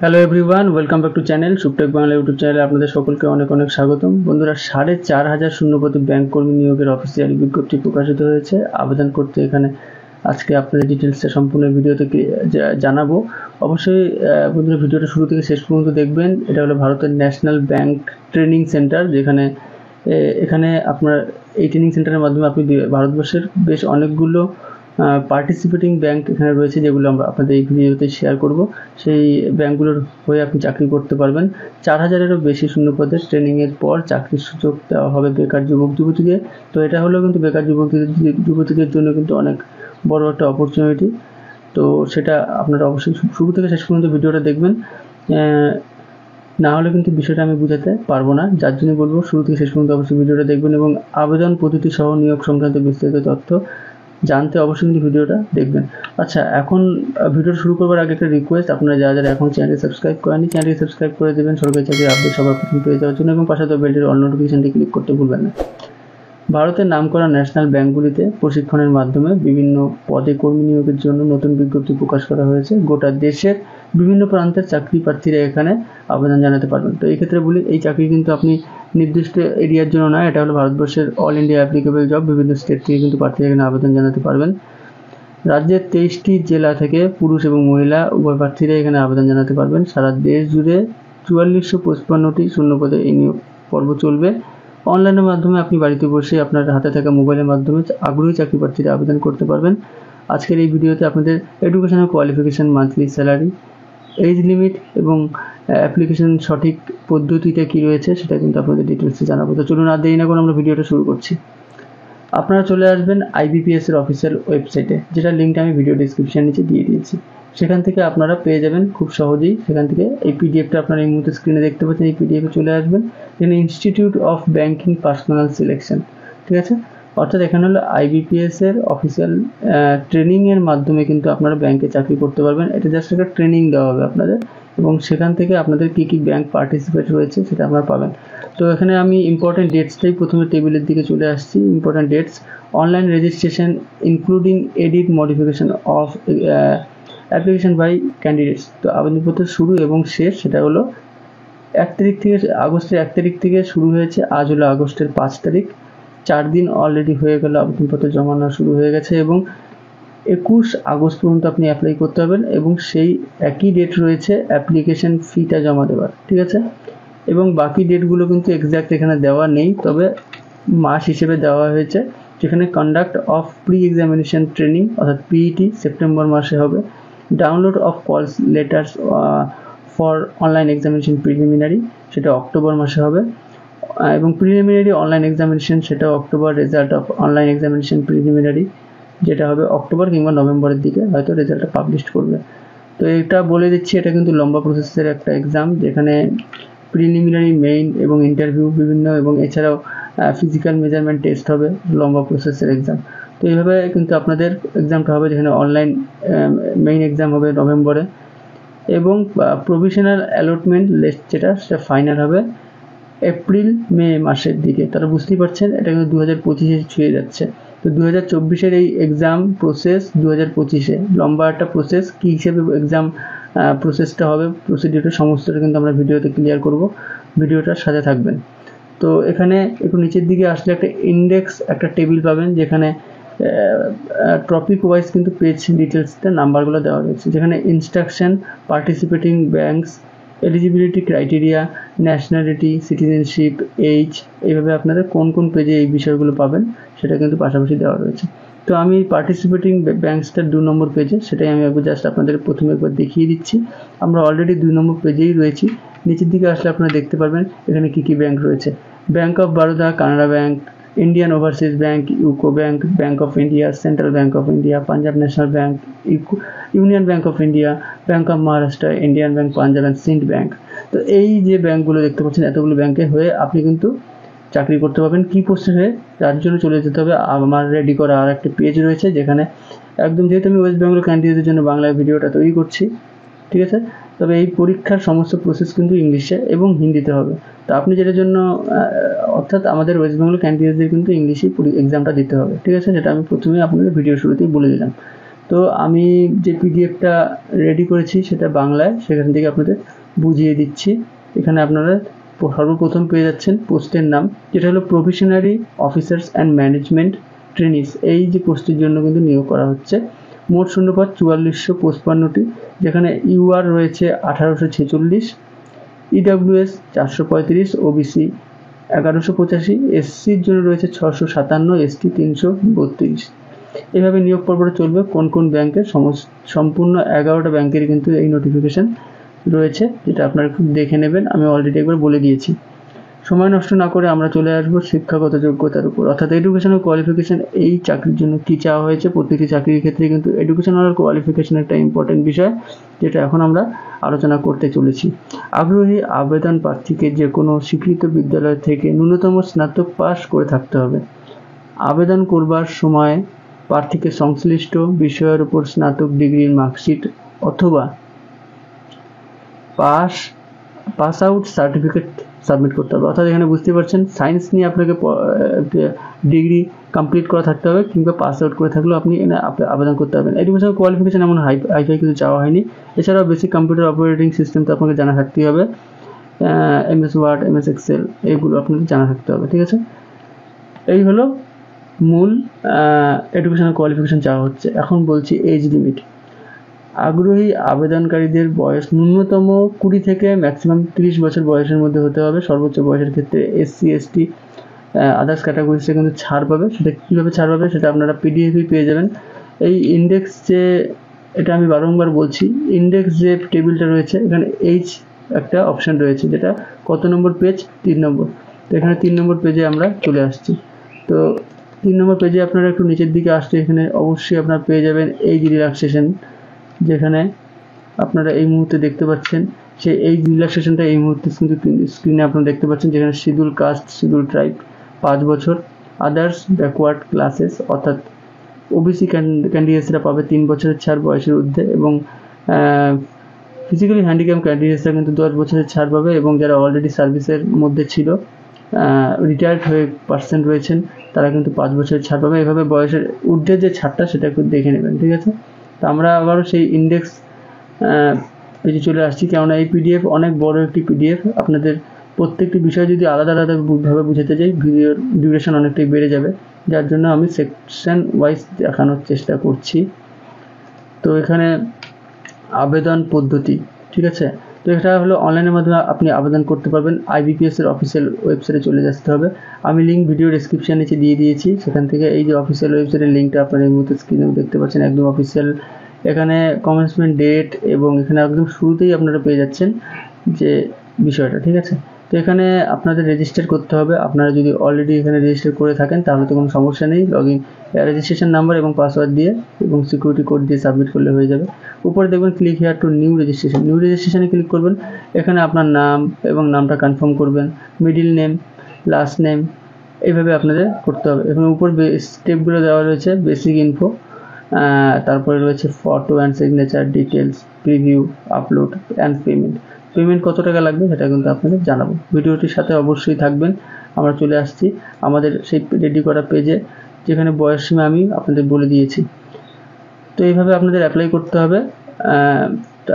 Hello everyone, welcome back to channel Suptech Bangla YouTube চ্যানেলে আপনাদের সকলকে অনেক অনেক স্বাগতম। বন্ধুরা, 4,500 শূন্যপদে ব্যাংক কর্মী নিয়োগের অফিসিয়ালি বিজ্ঞপ্তি প্রকাশিত হয়েছে। আবেদন করতে এখানে আজকে আপনাদের ডিটেলসটা সম্পূর্ণ ভিডিওতে জানাবো। অবশ্যই বন্ধুরা, ভিডিওটা শুরু থেকে শেষ পর্যন্ত দেখবেন। এটা হলো ভারতের ন্যাশনাল ব্যাংক ট্রেনিং সেন্টার, যেখানে এখানে আপনার এই ট্রেনিং সেন্টারের মাধ্যমে আপনি ভারতবর্ষের বেশ অনেকগুলো পার্টিসিপেটিং ব্যাংক এখানে রয়েছে, যেগুলো আমরা আপনাদের এই ভিডিওতে শেয়ার করব। সেই ব্যাংকগুলোর হয়ে আপনি চাকরি করতে পারবেন। 4,000-এরও বেশি শূন্যপদের ট্রেনিংয়ের পর চাকরির সুযোগ দেওয়া হবে বেকার যুবক যুবতীকে। তো এটা হলো কিন্তু বেকার যুবতীদের জন্য কিন্তু অনেক বড় একটা অপরচুনিটি। তো সেটা আপনারা অবশ্যই শুরু থেকে শেষ পর্যন্ত ভিডিওটা দেখবেন, না হলে কিন্তু বিষয়টা আমি বোঝাতে পারবো না। যার জন্য বলবো শুরু থেকে শেষ পর্যন্ত অবশ্যই ভিডিওটা দেখবেন এবং আবেদন পদ্ধতি সহ নিয়োগ সংক্রান্ত বিস্তারিত তথ্য জানতে অবশ্যই কিন্তু ভিডিওটা দেখবেন। আচ্ছা, এখন ভিডিও শুরু করবার আগে একটা রিকোয়েস্ট, আপনারা যারা যারা এখন চ্যানেলটি সাবস্ক্রাইব করেননি চ্যানেলটি সাবস্ক্রাইব করে দেবেন সরকারি চাকরির আপডেট সবার প্রথম পেয়ে যাওয়ার জন্য, এবং পাশে বেলটির অল নোটিফিকেশনটি ক্লিক করতে ভুলবেন না। ভারতের নামকরা ন্যাশনাল ব্যাংকগুলিতে প্রশিক্ষণের মাধ্যমে বিভিন্ন পদে কর্মী নিয়োগের জন্য নতুন বিজ্ঞপ্তি প্রকাশ করা হয়েছে। গোটা দেশের বিভিন্ন প্রান্তের চাকরি প্রার্থীরা এখানে আবেদন জানাতে পারবেন। তো এই ক্ষেত্রে বলি, এই চাকরি কিন্তু আপনি নির্দিষ্ট এরিয়ার জন্য নয়, এটা হলো ভারতবর্ষের অল ইন্ডিয়া অ্যাপ্লিকেবল জব। বিভিন্ন স্টেট থেকে কিন্তু প্রার্থীরা এখানে আবেদন জানাতে পারবেন। রাজ্যের 23টি জেলা থেকে পুরুষ এবং মহিলা উভয় প্রার্থীরা এখানে আবেদন জানাতে পারবেন। সারা দেশ জুড়ে 4455টি শূন্যপদে এই নিয়োগ পর্ব চলবে। অনলাইনের মাধ্যমে আপনি বাড়িতে বসে আপনার হাতে থাকা মোবাইলের মাধ্যমে আগ্রহী চাকরি প্রার্থীরা আবেদন করতে পারবেন। আজকের এই ভিডিওতে আপনাদের educational qualification, monthly salary, age limit এবং অ্যাপ্লিকেশন সঠিক পদ্ধতিটা কী রয়েছে সেটা কিন্তু আপনাদের ডিটেলসে জানাবো। তো চলুন আর দেরি না করে আমরা ভিডিওটা শুরু করছি। আপনারা চলে আসবেন IBPS এর অফিসিয়াল ওয়েবসাইটে, যেটা লিঙ্কটা আমি ভিডিও ডিসক্রিপশন নিচে দিয়ে দিয়েছি। সেখান থেকে আপনারা পেয়ে যাবেন খুব সহজেই। সেখান থেকে এই পিডিএফটা আপনারা এই মুহূর্তে স্ক্রিনে দেখতে পাচ্ছেন। এই পিডিএফে চলে আসবেন, এখানে institute of banking personal selection, ঠিক আছে। অর্থাৎ এখানে হলো IBPS এর অফিসিয়াল ট্রেনিংয়ের মাধ্যমে কিন্তু আপনারা ব্যাংকে চাকরি করতে পারবেন। এটা জাস্ট একটা ট্রেনিং দেওয়া হবে আপনাদের, এবং সেখান থেকে আপনাদের কী কী ব্যাংক পার্টিসিপেট রয়েছে সেটা আপনারা পাবেন। তো এখানে আমি ইম্পর্টেন্ট ডেটসটাই প্রথমে টেবিলের দিকে চলে আসছি। Important dates: online registration including edit modification of application by candidates. তো আবেদনপত্র শুরু এবং শেষ সেটা হলো 1 তারিখ থেকে, আগস্টের 1 তারিখ থেকে শুরু হয়েছে। আজ হলো আগস্টের 5 তারিখ। 4 দিন অলরেডি হয়ে গেল, আবেদনপত্র জমা নেওয়া শুরু হয়ে গেছে, এবং 21 আগস্ট পর্যন্ত আপনি অ্যাপ্লাই করতে পারবেন, এবং সেই একই ডেট রয়েছে অ্যাপ্লিকেশন ফিটা জমা দেওয়ার, ঠিক আছে। এবং বাকি ডেটগুলো কিন্তু এক্স্যাক্ট এখানে দেওয়া নেই, তবে মাস হিসেবে দেওয়া হয়েছে। যেখানে conduct of pre examination training অর্থাৎ PET সেপ্টেম্বর মাসে হবে। ডাউনলোড অফ কলস letters for online examination preliminary, সেটা অক্টোবর মাসে হবে। এবং প্রিলিমিনারি অনলাইন এক্সামিনেশন সেটা October. Result of online examination preliminary যেটা হবে অক্টোবর কিংবা নভেম্বরের দিকে হয়তো রেজাল্টটা পাবলিশ করবে। তো এটা বলে দিচ্ছি, এটা কিন্তু লম্বা প্রসেসের একটা এক্সাম, যেখানে প্রিলিমিনারি, মেইন এবং ইন্টারভিউ বিভিন্ন, এবং এছাড়াও ফিজিক্যাল মেজারমেন্ট টেস্ট হবে। লম্বা প্রসেসের এক্সাম। তো এইভাবে কিন্তু আপনাদের এক্সামটা হবে, যেখানে অনলাইন মেইন এক্সাম হবে নভেম্বরে, এবং প্রভিশনাল অ্যালটমেন্ট লিস্ট যেটা সেটা ফাইনাল হবে এপ্রিল মে মাসের দিকে। তারা বুঝতেই পারছেন এটা কিন্তু 2025-এ ছুঁয়ে যাচ্ছে। তো 2024-এর এই এক্সাম প্রসেস 2025-এ লম্বা একটা প্রসেস। কী হিসেবে এক্সাম প্রসেসটা হবে, প্রসিডিউরটা সমস্তটা কিন্তু আমরা ভিডিওতে ক্লিয়ার করব। ভিডিওটার সাথে থাকবেন। তো এখানে একটু নিচের দিকে আসলে একটা ইন্ডেক্স, একটা টেবিল পাবেন, যেখানে টপিক ওয়াইজ কিন্তু পেজ ডিটেলসটা নাম্বারগুলো দেওয়া রয়েছে, যেখানে instruction, participating banks, eligibility criteria, nationality, citizenship, age, এইভাবে আপনাদের কোন কোন পেজে এই বিষয়গুলো পাবেন সেটা কিন্তু পাশাপাশি দেওয়া রয়েছে। তো আমি পার্টিসিপেটিং ব্যাংকসটার 2 নম্বর পেজে, সেটাই আমি একবার জাস্ট আপনাদের প্রথমে একবার দেখিয়ে দিচ্ছি। আমরা অলরেডি 2 নম্বর পেজেই রয়েছি। নিচের দিকে আসলে আপনারা দেখতে পারবেন এখানে কী কী ব্যাংক রয়েছে: bank of Baroda, Canara bank, Indian overseas bank, UCO bank, bank of India, central bank of India, Punjab national bank, union bank of India, bank of Maharashtra, Indian bank, Punjab and Sind bank. তো এই যে ব্যাংকগুলো দেখতে পাচ্ছেন, এতগুলো ব্যাংকে হয়ে আপনি কিন্তু চাকরি করতে পারবেন। কী পোস্টে হয়ে, তার জন্য চলে যেতে হবে আমার রেডি করা আর একটা পেজ রয়েছে, যেখানে একদম, যেহেতু আমি ওয়েস্ট বেঙ্গল ক্যান্ডিডেটদের জন্য বাংলায় ভিডিওটা তৈরি করছি, ঠিক আছে। তবে এই পরীক্ষার সমস্ত প্রসেস কিন্তু ইংলিশে এবং হিন্দিতে হবে। তো আপনি যেটার জন্য, অর্থাৎ আমাদের ওয়েস্ট বেঙ্গল ক্যান্ডিডেটদের কিন্তু ইংলিশেই এক্সামটা দিতে হবে, ঠিক আছে। সেটা আমি প্রথমেই আপনাদের ভিডিও শুরুতেই বলে দিলাম। তো আমি যে পিডিএফটা রেডি করেছি সেটা বাংলায়, সেখান থেকে আপনাদের বুঝিয়ে দিচ্ছি। এখানে আপনারা সর্বপ্রথম পেয়ে যাচ্ছেন পোস্টের নাম, যেটা হলো প্রভিশনারি অফিসার্স অ্যান্ড ম্যানেজমেন্ট ট্রেনিস। এই যে পোস্টের জন্য কিন্তু নিয়োগ করা হচ্ছে। মোট শূন্যপদ 4455টি, যেখানে ইউআর রয়েছে 1846, ইডব্লিউএস 435, ওবিসি 1185, এসসির জন্য রয়েছে 657, এসটি 332। এভাবে নিয়োগ পর্বটা চলবে। কোন কোন ব্যাংকের সম্পূর্ণ 11টা ব্যাংকের কিন্তু এই নোটিফিকেশান রয়েছে, যেটা আপনারা একটু দেখে নেবেন। আমি অলরেডি একবার বলে দিয়েছি। সময় নষ্ট না করে আমরা চলে আসবো শিক্ষাগত যোগ্যতার উপর, অর্থাৎ এডুকেশনাল কোয়ালিফিকেশান। এই চাকরির জন্য কী চাওয়া হয়েছে, প্রতিটি চাকরির ক্ষেত্রে কিন্তু এডুকেশনাল কোয়ালিফিকেশান একটা ইম্পর্টেন্ট বিষয়, যেটা এখন আমরা আলোচনা করতে চলেছি। আগ্রহী আবেদন প্রার্থীকে যে কোনো স্বীকৃত বিদ্যালয় থেকে ন্যূনতম স্নাতক পাস করে থাকতে হবে। আবেদন করবার সময় প্রার্থীকে সংশ্লিষ্ট বিষয়ের উপর স্নাতক ডিগ্রির মার্কশিট অথবা পাস আউট সার্টিফিকেট সাবমিট করতে হবে। অর্থাৎ এখানে বুঝতে পারছেন, সায়েন্স নিয়ে আপনাকে ডিগ্রি কমপ্লিট করা থাকতে হবে, কিংবা পাস আউট করে থাকলেও আপনি আবেদন করতে পারবেন। এডুকেশনাল কোয়ালিফিকেশান এমন হাইফাই কিছু চাওয়া হয়নি। এছাড়াও বেসিক কম্পিউটার অপারেটিং সিস্টেম তো আপনাকে জানা থাকতেই হবে, এমএস ওয়ার্ড, এমএস এক্সেল, এইগুলো আপনাকে জানা থাকতে হবে। ঠিক আছে, এই হলো মূল এডুকেশনাল কোয়ালিফিকেশান চাওয়া হচ্ছে। এখন বলছি এজ লিমিট। আগ্রহী আবেদনকারীদের বয়স ন্যূনতম 20 থেকে ম্যাক্সিমাম 30 বছর বয়সের মধ্যে হতে হবে। সর্বোচ্চ বয়সের ক্ষেত্রে এসসি, এসটি, আদার্স ক্যাটাগরিতে কিন্তু ছাড় পাবে। সেটা কীভাবে ছাড় পাবে সেটা আপনারা পিডিএফই পেয়ে যাবেন। এই ইন্ডেক্স যে, এটা আমি বারংবার বলছি, ইন্ডেক্স যে টেবিলটা রয়েছে, এখানে এইচ একটা অপশান রয়েছে, যেটা কত নম্বর পেজ, 3 নম্বর। তো এখানে 3 নম্বর পেজে আমরা চলে আসছি। তো 3 নম্বর পেজে আপনারা একটু নিচের দিকে আসলে এখানে অবশ্যই আপনারা পেয়ে যাবেন এই রিল্যাক্সেশন, যেখানে আপনারা এই মুহূর্তে দেখতে পাচ্ছেন। সেই এই রিল্যাক্সেশনটা এই মুহূর্তে কিন্তু স্ক্রিনে আপনারা দেখতে পাচ্ছেন, যেখানে শিডিউল কাস্ট, শিডিউল ট্রাইব 5 বছর, আদার্স ব্যাকওয়ার্ড ক্লাসেস অর্থাৎ ওবিসি ক্যান্ডিডেটসরা পাবে 3 বছরের ছাড় বয়সের ঊর্ধ্বে, এবং ফিজিক্যালি হ্যান্ডিক্যাপ ক্যান্ডিডেটসরা কিন্তু 10 বছরের ছাড় পাবে, এবং যারা অলরেডি সার্ভিসের মধ্যে ছিল, রিটায়ার্ড হয়ে পার্সন রয়েছেন, তারা কিন্তু 5 বছরের ছাড় পাবে। এভাবে বয়সের ঊর্ধ্বে যে ছাড়টা সেটা একটু দেখে নেবেন। ঠিক আছে, তো আমরা আবারও সেই ইন্ডেক্স পেজে চলে আসছি, কেননা এই পিডিএফ অনেক বড় একটি পিডিএফ। আপনাদের প্রত্যেকটি বিষয় যদি আলাদা আলাদাভাবে বুঝাতে চাই, ভিডিওর ডিউরেশন অনেকটাই বেড়ে যাবে, যার জন্য আমি সেকশন ওয়াইজ দেখানোর চেষ্টা করছি। তো এখানে আবেদন পদ্ধতি, ঠিক আছে, তো এটা হলো অনলাইনের মাধ্যমে আপনি আবেদন করতে পারবেন। IBPS এর অফিসিয়াল ওয়েবসাইটে চলে আসতে হবে। আমি লিঙ্ক ভিডিও ডেসক্রিপশন নিচে দিয়ে দিয়েছি, সেখান থেকে এই যে অফিসিয়াল ওয়েবসাইটের লিঙ্কটা আপনারা এই মুহূর্তে স্ক্রিনে দেখতে পাচ্ছেন, একদম অফিসিয়াল। এখানে কমেন্সমেন্ট ডেট এবং এখানে একদম শুরুতেই আপনারা পেয়ে যাচ্ছেন যে বিষয়টা। ঠিক আছে, তো এখানে আপনাদের রেজিস্টার করতে হবে। আপনারা যদি অলরেডি এখানে রেজিস্টার করে থাকেন তাহলে তো কোনো সমস্যা নেই, লগইন রেজিস্ট্রেশন নাম্বার এবং পাসওয়ার্ড দিয়ে এবং সিকিউরিটি কোড দিয়ে সাবমিট করলে হয়ে যাবে। উপরে দেখবেন click here to new registration, new রেজিস্ট্রেশনে ক্লিক করবেন। এখানে আপনার নাম এবং নামটা কনফার্ম করবেন, মিডিল নেম, লাস্ট নেম, এইভাবে আপনাদের করতে হবে। এবং উপর স্টেপগুলো দেওয়া রয়েছে, বেসিক ইনফো, তারপরে রয়েছে photo and signature details, preview, upload and payment কত টাকা লাগবে সেটা কিন্তু আপনাদের জানাবো। ভিডিওটির সাথে অবশ্যই থাকবেন। আমরা চলে আসছি আমাদের সেই রেডি করা পেজে, যেখানে বয়স সীমা আমি আপনাদের বলে দিয়েছি। তো এইভাবে আপনাদের অ্যাপ্লাই করতে হবে।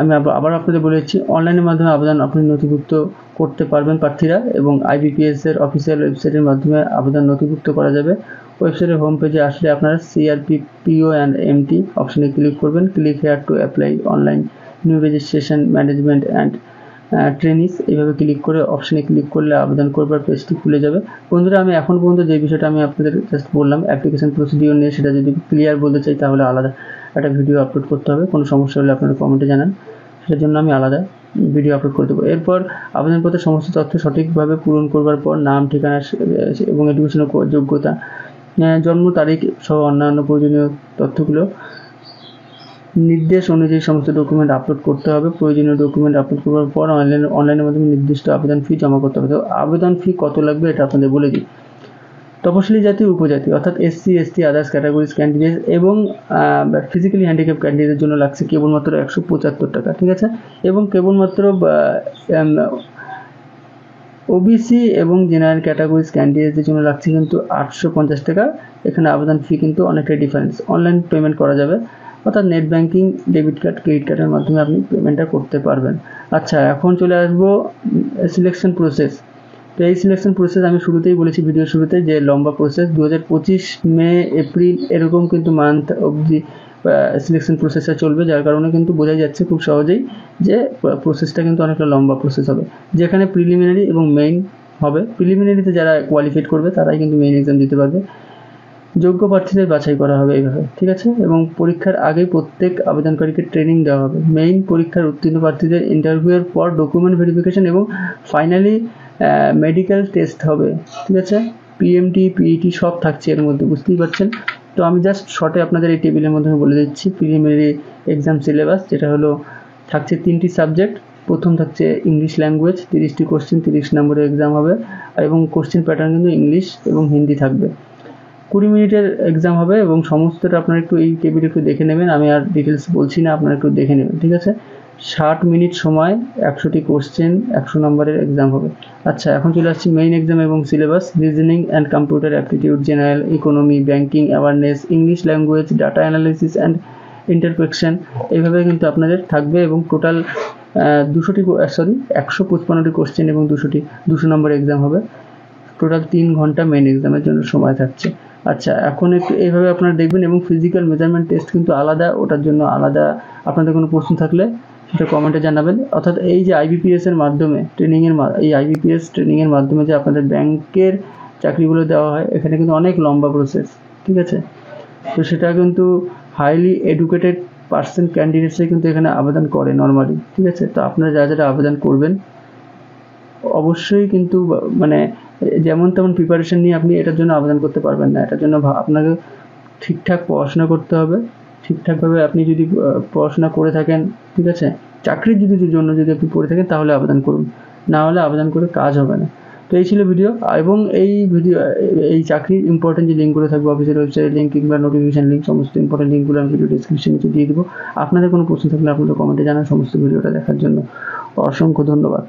আমি আবার আপনাদের বলে দিচ্ছি, অনলাইনের মাধ্যমে আবেদন আপনি নথিভুক্ত করতে পারবেন প্রার্থীরা, এবং IBPS এর অফিসিয়াল ওয়েবসাইটের মাধ্যমে আবেদন নথিভুক্ত করা যাবে। ওয়েবসাইটের হোম পেজে আসলে আপনারা CRP PO অ্যান্ড MT অপশনে ক্লিক করবেন। Click here to apply online new registration management and ট্রেনিস, এইভাবে ক্লিক করে অপশনে ক্লিক করলে আবেদন করবার পেজটি খুলে যাবে। বন্ধুরা, আমি এখন পর্যন্ত যে বিষয়টা আমি আপনাদের জাস্ট বললাম অ্যাপ্লিকেশন প্রসিডিওর নিয়ে, সেটা যদি ক্লিয়ার বলতে চাই তাহলে আলাদা একটা ভিডিও আপলোড করতে হবে। কোনো সমস্যা হলে আপনারা কমেন্টে জানান, সেটার জন্য আমি আলাদা ভিডিও আপলোড করে দেবো। এরপর আবেদনপত্রের সমস্ত তথ্য সঠিকভাবে পূরণ করবার পর নাম, ঠিকানা এবং এডুকেশনাল যোগ্যতা, জন্ম তারিখ সহ অন্যান্য প্রয়োজনীয় তথ্যগুলো নির্দেশ অনুযায়ী সমস্ত ডকুমেন্ট আপলোড করতে হবে। প্রয়োজনীয় ডকুমেন্ট আপলোড করবার পর অনলাইনের মাধ্যমে নির্দিষ্ট আবেদন ফি জমা করতে হবে। তো আবেদন ফি কত লাগবে এটা আপনাদের বলে দিই। তপশিলি জাতি, উপজাতি অর্থাৎ SC, ST, others categories candidate এবং ফিজিক্যালি হ্যান্ডিক্যাপ ক্যান্ডিডেটের জন্য লাগছে কেবলমাত্র 175 টাকা। ঠিক আছে, এবং কেবলমাত্র OBC এবং জেনারেল ক্যাটাগরিজ ক্যান্ডিডেটদের জন্য লাগছে কিন্তু 850 টাকা। এখানে আবেদন ফি কিন্তু অনেকটাই ডিফারেন্স। অনলাইন পেমেন্ট করা যাবে, অর্থাৎ net banking, debit card, credit কার্ডের মাধ্যমে আপনি পেমেন্টটা করতে পারবেন। আচ্ছা, এখন চলে আসবো সিলেকশন প্রসেস। তো এই সিলেকশন প্রসেস আমি শুরুতেই বলেছি, ভিডিওর শুরুতে, যে লম্বা প্রসেস। 2025 মে, এপ্রিল এরকম কিন্তু মান্থ অবধি সিলেকশন প্রসেসটা চলবে, যার কারণে কিন্তু বোঝাই যাচ্ছে খুব সহজেই যে প্রসেসটা কিন্তু অনেকটা লম্বা প্রসেস হবে, যেখানে প্রিলিমিনারি এবং মেইন হবে। প্রিলিমিনারিতে যারা কোয়ালিফাইড করবে তারাই কিন্তু মেইন এক্সাম দিতে পারবে। যোগ্য প্রার্থীদের বাছাই করা হবে এইভাবে, ঠিক আছে। এবং পরীক্ষার আগে প্রত্যেক আবেদনকারীকে ট্রেনিং দেওয়া হবে। মেইন পরীক্ষার উত্তীর্ণ প্রার্থীদের ইন্টারভিউয়ের পর ডকুমেন্ট ভেরিফিকেশন এবং ফাইনালি মেডিকেল টেস্ট হবে, ঠিক আছে। পিএমটি, পিইটি সব থাকছে এর মধ্যে, বুঝতেই পারছেন। তো আমি জাস্ট শর্টে আপনাদের এই টেবিলের মাধ্যমে বলে দিচ্ছি প্রিলিমিনারি এক্সাম সিলেবাস, যেটা হলো থাকছে 3টি সাবজেক্ট। প্রথম থাকছে ইংলিশ ল্যাঙ্গুয়েজ, 30টি কোশ্চেন, 30 নম্বরের এক্সাম হবে, এবং কোশ্চেন প্যাটার্ন কিন্তু ইংলিশ এবং হিন্দি থাকবে। 20 মিনিটের এক্সাম হবে, এবং সমস্তটা আপনারা একটু এই টেবিল একটু দেখে নেবেন, আমি আর ডিটেলস বলছি না, আপনারা একটু দেখে নেবেন, ঠিক আছে। 60 মিনিট সময়, 100টি কোশ্চেন, 100 নম্বরের এক্সাম হবে। আচ্ছা, এখন চলে আসছি মেইন এক্সাম এবং syllabus. Reasoning and computer aptitude, general, economy, banking awareness, English language, data analysis and interpretation, এইভাবে কিন্তু আপনাদের থাকবে। এবং টোটাল 155টি কোশ্চেন এবং 200 নম্বর এক্সাম হবে। টোটাল 3 ঘন্টা মেইন এক্সামের জন্য সময় থাকছে। আচ্ছা, এখন একটু এইভাবে আপনারা দেখবেন। এবং ফিজিক্যাল মেজারমেন্ট টেস্ট কিন্তু আলাদা, ওটার জন্য আলাদা। আপনাদের কোনো প্রশ্ন থাকলে সেটা কমেন্টে জানাবেন। অর্থাৎ এই যে IBPS এর মাধ্যমে এই IBPS ট্রেনিংয়ের মাধ্যমে যে আপনাদের ব্যাংকের চাকরিগুলো দেওয়া হয়, এখানে কিন্তু অনেক লম্বা প্রসেস, ঠিক আছে। তো সেটা কিন্তু হাইলি এডুকেটেড পার্সন ক্যান্ডিডেটসে কিন্তু এখানে আবেদন করে নর্মালি, ঠিক আছে। তো আপনারা যারা আবেদন করবেন অবশ্যই কিন্তু মানে যেমন তেমন প্রিপারেশন নিয়ে আপনি এটার জন্য আবেদন করতে পারবেন না। এটার জন্য আপনাকে ঠিকঠাক পড়াশোনা করতে হবে। ঠিকঠাকভাবে আপনি যদি পড়াশোনা করে থাকেন, ঠিক আছে, চাকরির জন্য যদি আপনি পড়ে থাকেন, তাহলে আবেদন করুন, না হলে আবেদন করে কাজ হবে না। তো এই ছিল ভিডিও। এবং এই চাকরির ইম্পর্টেন্ট যে লিঙ্কগুলো থাকবে, অফিসের ওয়েবসাইটের লিঙ্ক কিংবা নোটিফিকেশন লিঙ্ক, সমস্ত ইম্পর্টেন্ট লিঙ্কগুলো আমি ভিডিও ডিসক্রিপশন নিচে দিয়ে দেবো। আপনাদের কোনো প্রশ্ন থাকলে আপনাদের কমেন্টে জানান। সমস্ত ভিডিওটা দেখার জন্য অসংখ্য ধন্যবাদ।